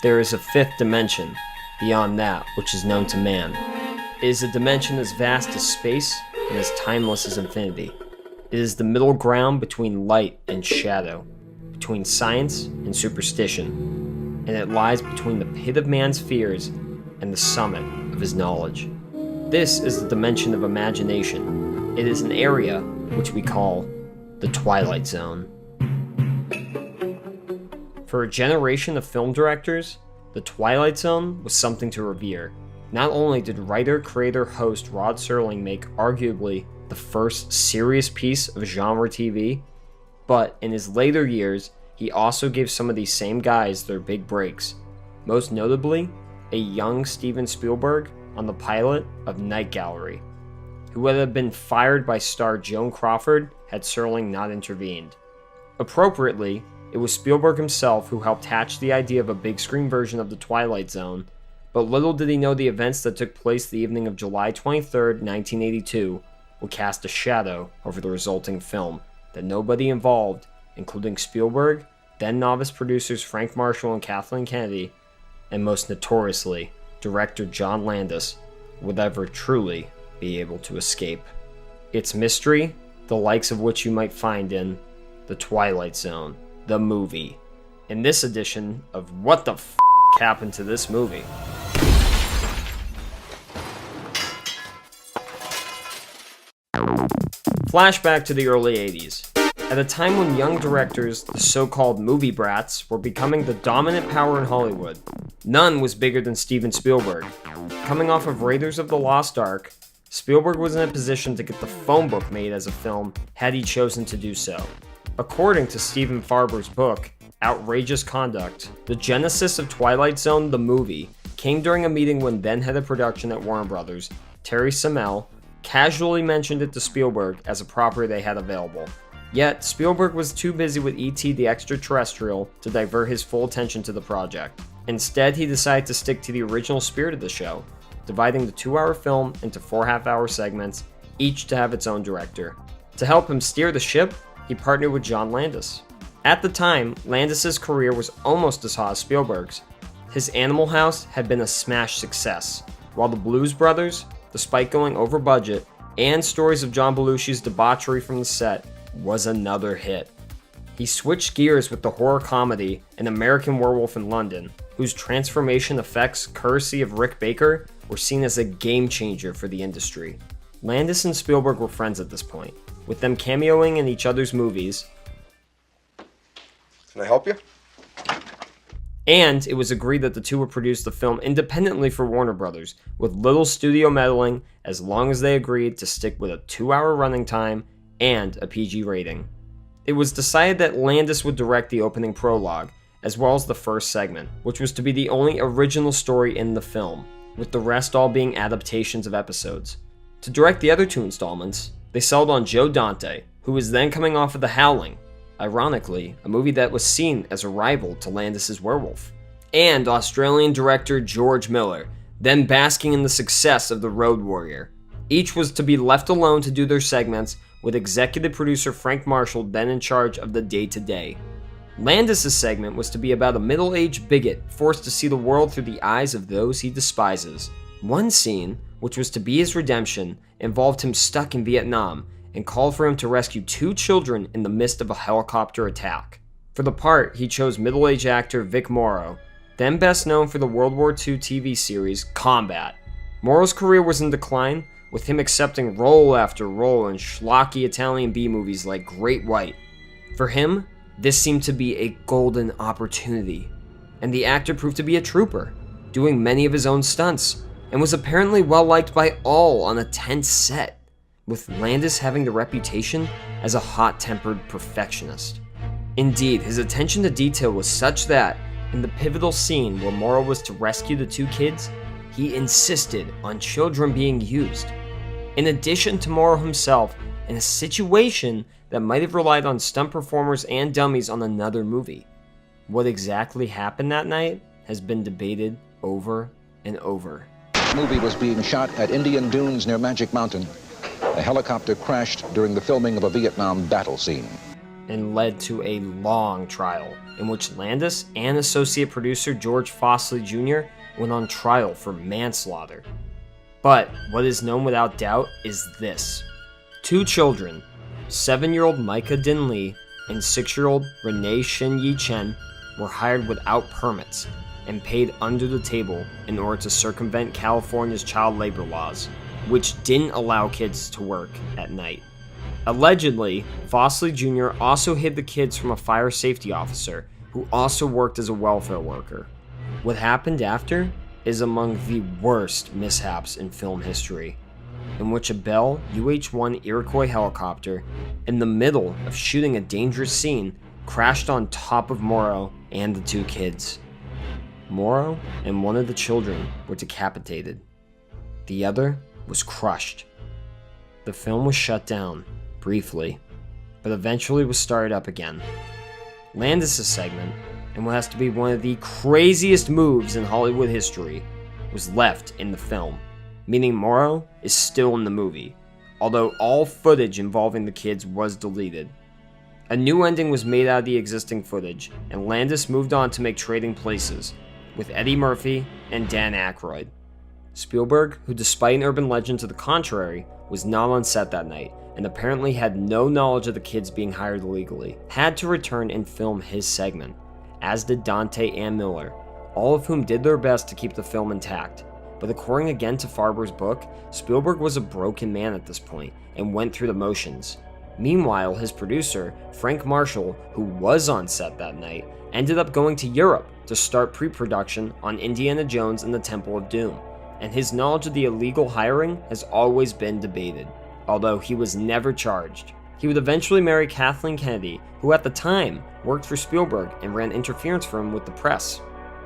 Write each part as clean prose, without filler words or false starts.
There is a fifth dimension, beyond that which is known to man. It is a dimension as vast as space and as timeless as infinity. It is the middle ground between light and shadow, between science and superstition, and it lies between the pit of man's fears and the summit of his knowledge. This is the dimension of imagination. It is an area which we call the Twilight Zone. For a generation of film directors, the Twilight Zone was something to revere. Not only did writer, creator, host Rod Serling make arguably the first serious piece of genre TV, but in his later years, he also gave some of these same guys their big breaks. Most notably, a young Steven Spielberg on the pilot of Night Gallery, who would have been fired by star Joan Crawford had Serling not intervened. Appropriately, it was Spielberg himself who helped hatch the idea of a big screen version of The Twilight Zone, but little did he know the events that took place the evening of July 23, 1982, would cast a shadow over the resulting film that nobody involved, including Spielberg, then novice producers Frank Marshall and Kathleen Kennedy, and most notoriously, director John Landis, would ever truly be able to escape. It's mystery, the likes of which you might find in The Twilight Zone, the movie, in this edition of What the F*** Happened to This Movie? Flashback to the early 80s. At a time when young directors, the so-called movie brats, were becoming the dominant power in Hollywood, none was bigger than Steven Spielberg. Coming off of Raiders of the Lost Ark, Spielberg was in a position to get the phone book made as a film had he chosen to do so. According to Stephen Farber's book, Outrageous Conduct, the genesis of Twilight Zone the movie came during a meeting when then-head of production at Warner Brothers, Terry Semel, casually mentioned it to Spielberg as a property they had available. Yet, Spielberg was too busy with E.T. the Extraterrestrial to divert his full attention to the project. Instead, he decided to stick to the original spirit of the show, dividing the 2-hour film into 4 half-hour segments, each to have its own director. To help him steer the ship, he partnered with John Landis. At the time, Landis' career was almost as hot as Spielberg's. His Animal House had been a smash success, while The Blues Brothers, despite going over budget, and stories of John Belushi's debauchery from the set, was another hit. He switched gears with the horror comedy An American Werewolf in London, whose transformation effects, courtesy of Rick Baker, were seen as a game changer for the industry. Landis and Spielberg were friends at this point, with them cameoing in each other's movies. Can I help you? And it was agreed that the two would produce the film independently for Warner Brothers, with little studio meddling, as long as they agreed to stick with a 2-hour running time and a PG rating. It was decided that Landis would direct the opening prologue, as well as the first segment, which was to be the only original story in the film, with the rest all being adaptations of episodes. To direct the other 2 installments, they settled on Joe Dante, who was then coming off of The Howling, ironically, a movie that was seen as a rival to Landis' Werewolf, and Australian director George Miller, then basking in the success of The Road Warrior. Each was to be left alone to do their segments, with executive producer Frank Marshall then in charge of the day-to-day. Landis' segment was to be about a middle-aged bigot forced to see the world through the eyes of those he despises. One scene, which was to be his redemption, involved him stuck in Vietnam and called for him to rescue 2 children in the midst of a helicopter attack. For the part, he chose middle-aged actor Vic Morrow, then best known for the World War II TV series Combat. Morrow's career was in decline, with him accepting role after role in schlocky Italian B-movies like Great White. For him, this seemed to be a golden opportunity, and the actor proved to be a trooper, doing many of his own stunts, and was apparently well-liked by all on a tense set, with Landis having the reputation as a hot-tempered perfectionist. Indeed, his attention to detail was such that, in the pivotal scene where Morrow was to rescue the 2 kids, he insisted on children being used. In addition to Morrow himself, in a situation that might have relied on stunt performers and dummies on another movie. What exactly happened that night has been debated over and over. The movie was being shot at Indian Dunes near Magic Mountain. A helicopter crashed during the filming of a Vietnam battle scene. and led to a long trial in which Landis and associate producer George Fossley Jr. went on trial for manslaughter. But what is known without doubt is this. 2 children, 7-year-old Micah Din Lee and 6-year-old Renee Shin Yi Chen, were hired without permits and paid under the table in order to circumvent California's child labor laws, which didn't allow kids to work at night. Allegedly, Fossley Jr. also hid the kids from a fire safety officer who also worked as a welfare worker. What happened after is among the worst mishaps in film history, in which a Bell UH-1 Iroquois helicopter, in the middle of shooting a dangerous scene, crashed on top of Morrow and the 2 kids. Morrow and one of the children were decapitated. The other was crushed. The film was shut down, briefly, but eventually was started up again. Landis' segment, and what has to be one of the craziest moves in Hollywood history, was left in the film, meaning Morrow is still in the movie, although all footage involving the kids was deleted. A new ending was made out of the existing footage, and Landis moved on to make Trading Places, with Eddie Murphy and Dan Aykroyd. Spielberg, who despite an urban legend to the contrary, was not on set that night, and apparently had no knowledge of the kids being hired illegally, had to return and film his segment, as did Dante and Miller, all of whom did their best to keep the film intact. But according again to Farber's book, Spielberg was a broken man at this point and went through the motions. Meanwhile, his producer, Frank Marshall, who was on set that night, ended up going to Europe to start pre-production on Indiana Jones and the Temple of Doom, and his knowledge of the illegal hiring has always been debated, although he was never charged. He would eventually marry Kathleen Kennedy, who at the time worked for Spielberg and ran interference for him with the press.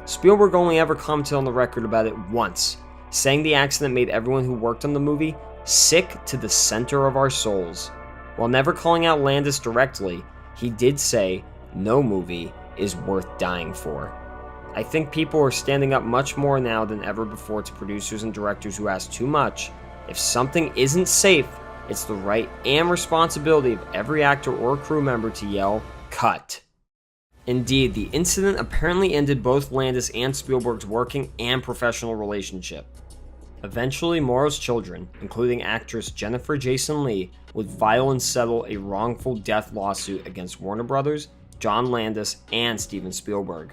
Spielberg only ever commented on the record about it once, saying the accident made everyone who worked on the movie sick to the center of our souls. While never calling out Landis directly, he did say, "No movie is worth dying for." I think people are standing up much more now than ever before to producers and directors who ask too much. If something isn't safe, it's the right and responsibility of every actor or crew member to yell, "Cut." Indeed, the incident apparently ended both Landis and Spielberg's working and professional relationship. Eventually, Morrow's children, including actress Jennifer Jason Leigh, would file and settle a wrongful death lawsuit against Warner Brothers, John Landis, and Steven Spielberg.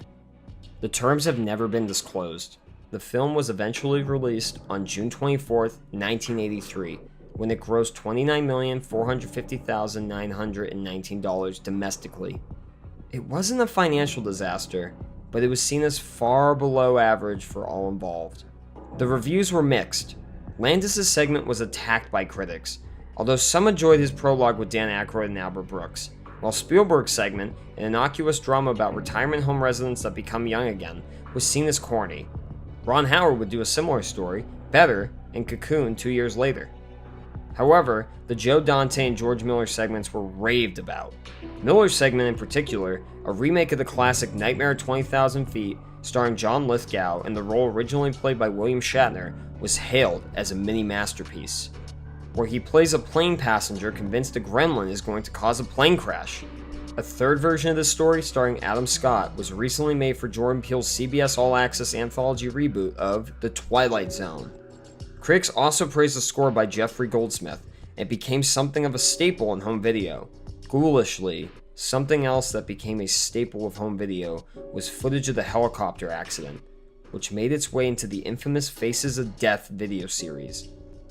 The terms have never been disclosed. The film was eventually released on June 24, 1983, when it grossed $29,450,919 domestically. It wasn't a financial disaster, but it was seen as far below average for all involved. The reviews were mixed. Landis' segment was attacked by critics, although some enjoyed his prologue with Dan Aykroyd and Albert Brooks, while Spielberg's segment, an innocuous drama about retirement home residents that become young again, was seen as corny. Ron Howard would do a similar story, better, in Cocoon 2 years later. However, the Joe Dante and George Miller segments were raved about. Miller's segment in particular, a remake of the classic Nightmare at 20,000 Feet, starring John Lithgow in the role originally played by William Shatner, was hailed as a mini masterpiece, where he plays a plane passenger convinced a gremlin is going to cause a plane crash. A third version of this story, starring Adam Scott, was recently made for Jordan Peele's CBS All Access anthology reboot of The Twilight Zone. Critics also praised the score by Jeffrey Goldsmith. It became something of a staple in home video. Ghoulishly, something else that became a staple of home video was footage of the helicopter accident, which made its way into the infamous Faces of Death video series.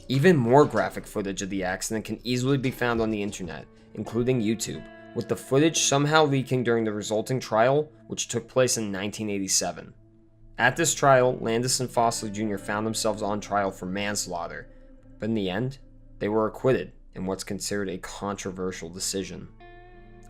Even more graphic footage of the accident can easily be found on the internet, including YouTube, with the footage somehow leaking during the resulting trial, which took place in 1987. At this trial, Landis and Fossley Jr. found themselves on trial for manslaughter, but in the end, they were acquitted in what's considered a controversial decision.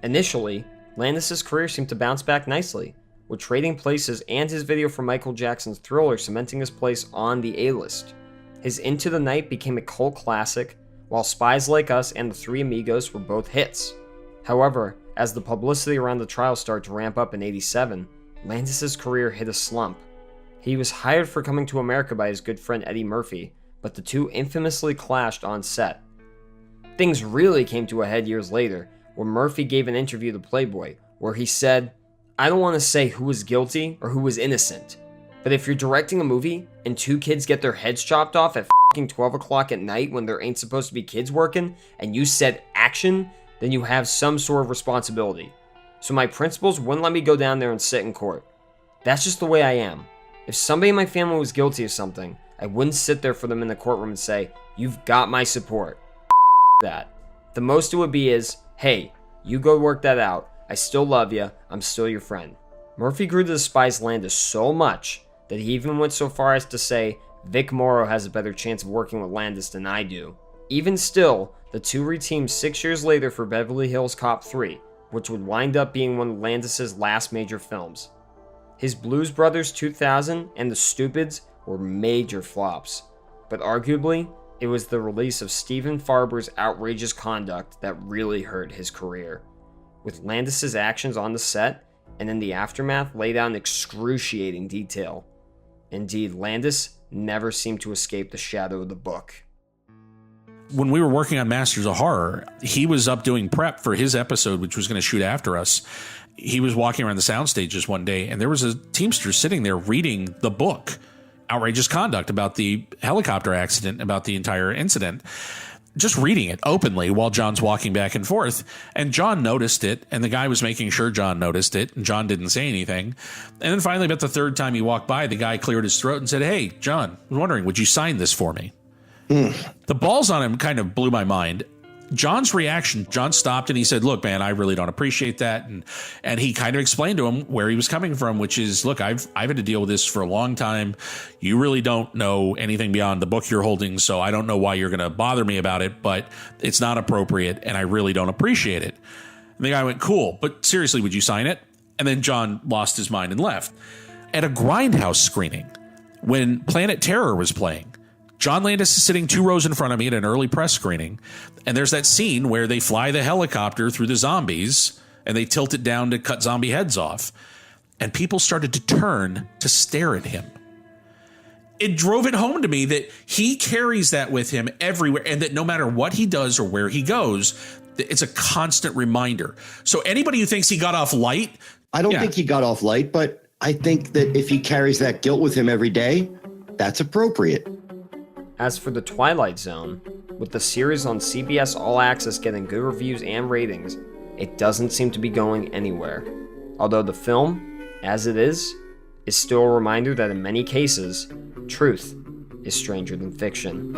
Initially, Landis' career seemed to bounce back nicely, with Trading Places and his video for Michael Jackson's Thriller cementing his place on the A-list. His Into the Night became a cult classic, while Spies Like Us and The Three Amigos were both hits. However, as the publicity around the trial started to ramp up in '87, Landis' career hit a slump. He was hired for Coming to America by his good friend Eddie Murphy, but the two infamously clashed on set. Things really came to a head years later, where Murphy gave an interview to Playboy where he said, "I don't want to say who was guilty or who was innocent, but if you're directing a movie and 2 kids get their heads chopped off at f***ing 12 o'clock at night when there ain't supposed to be kids working, and you said action, then you have some sort of responsibility. So my principals wouldn't let me go down there and sit in court. That's just the way I am. If somebody in my family was guilty of something, I wouldn't sit there for them in the courtroom and say, 'You've got my support.' That. The most it would be is, 'Hey, you go work that out. I still love you. I'm still your friend.'" Murphy grew to despise Landis so much that he even went so far as to say Vic Morrow has a better chance of working with Landis than I do. Even still, the two reteamed 6 years later for Beverly Hills Cop 3, which would wind up being one of Landis' last major films. His Blues Brothers 2000 and The Stupids were major flops, but arguably, it was the release of Stephen Farber's outrageous conduct that really hurt his career. With Landis' actions on the set and in the aftermath laid out in excruciating detail. Indeed, Landis never seemed to escape the shadow of the book. When we were working on Masters of Horror, he was up doing prep for his episode, which was going to shoot after us. He was walking around the sound stages one day, and there was a Teamster sitting there reading the book, Outrageous Conduct, about the helicopter accident, about the entire incident. Just reading it openly while John's walking back and forth. And John noticed it, and the guy was making sure John noticed it, and John didn't say anything. And then finally, about the third time he walked by, the guy cleared his throat and said, "Hey, John, I was wondering, would you sign this for me?" The balls on him kind of blew my mind. John's reaction, John stopped and he said, "Look, man, I really don't appreciate that." And he kind of explained to him where he was coming from, which is, "Look, I've had to deal with this for a long time. You really don't know anything beyond the book you're holding, so I don't know why you're going to bother me about it, but it's not appropriate and I really don't appreciate it." And the guy went, "Cool, but seriously, would you sign it?" And then John lost his mind and left. At a Grindhouse screening, when Planet Terror was playing, John Landis is sitting 2 rows in front of me at an early press screening, and there's that scene where they fly the helicopter through the zombies, and they tilt it down to cut zombie heads off, and people started to turn to stare at him. It drove it home to me that he carries that with him everywhere, and that no matter what he does or where he goes, it's a constant reminder. So anybody who thinks he got off light... I don't think he got off light, but I think that if he carries that guilt with him every day, that's appropriate. As for The Twilight Zone, with the series on CBS All Access getting good reviews and ratings, it doesn't seem to be going anywhere. Although the film, as it is still a reminder that in many cases, truth is stranger than fiction.